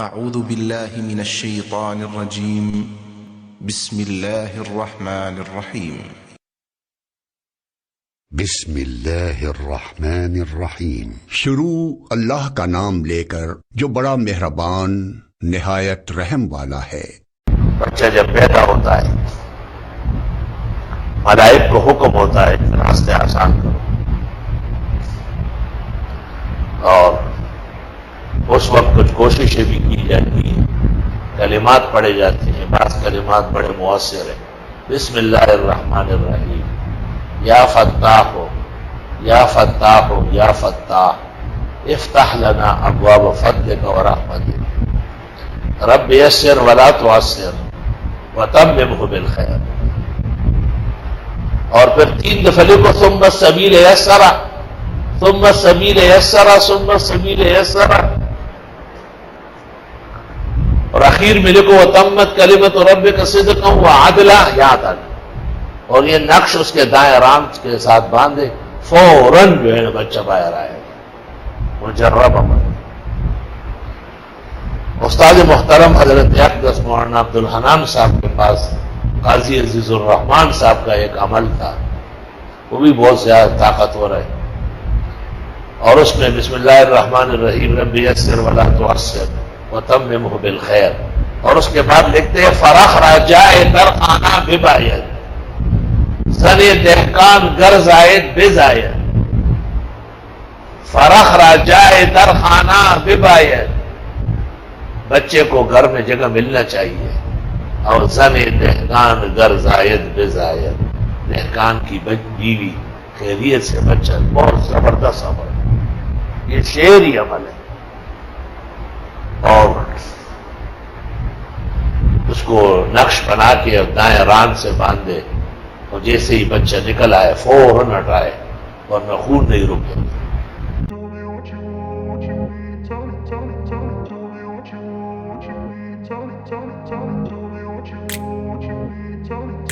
اعوذ باللہ من الشیطان الرجیم بسم اللہ الرحمن الرحیم بسم اللہ الرحمن الرحیم۔ شروع اللہ کا نام لے کر جو بڑا مہربان نہایت رحم والا ہے۔ بچہ جب پیدا ہوتا ہے ملائک کو حکم ہوتا ہے راستے آسان کرو، اور اس وقت کچھ کوششیں بھی کی جاتی ہیں، کلمات پڑھے جاتے ہیں، بعض کلمات بڑے مؤثر ہیں۔ بسم اللہ الرحمن الرحیم، یا فتاح ہو یا فتاح ہو یا فتاح افتح لنا ابواب فضلک ورحمتک رب یسر ولا تعسر وتممہ بالخیر۔ اور پھر 3 دفعہ لکھو ثم السبیل یسرا ثم السبیل یسرا ثم السبیل یسرا، اور اخیر میں لکھو وتمت کلمۃ ربک صدقا وعدلا یاد آ۔ اور یہ نقش اس کے دائیں رام کے ساتھ باندھے، فوراً جو ہے بچہ باہر آئے گا، مجرب عمل۔ استاد محترم حضرت اقدس مولانا عبدالحنان صاحب کے پاس قاضی عزیز الرحمان صاحب کا ایک عمل تھا، وہ بھی بہت زیادہ طاقتور ہے، اور اس میں بسم اللہ الرحمن الرحیم رب یسر ولا تعسر وتممہ بالخیر، اور اس کے بعد لکھتے ہیں فرخ رجائے در خانہ بباید زن دہقان گر زائد بزاید، فرخ رجائے در خانہ بباید، بچے کو گھر میں جگہ ملنا چاہیے، اور زن دہقان گر زائد بزاید، دہقان کی بیوی خیریت سے بچہ، بہت زبردست عمل ہے، یہ شعری عمل ہے، اور اس کو نقش بنا کے دائیں ران سے باندھے، اور جیسے ہی بچہ نکل آئے فوراً ہٹائے، ورنہ خون نہیں رکے۔ Tell me what you need, tell me what you need, tell me what you need, tell me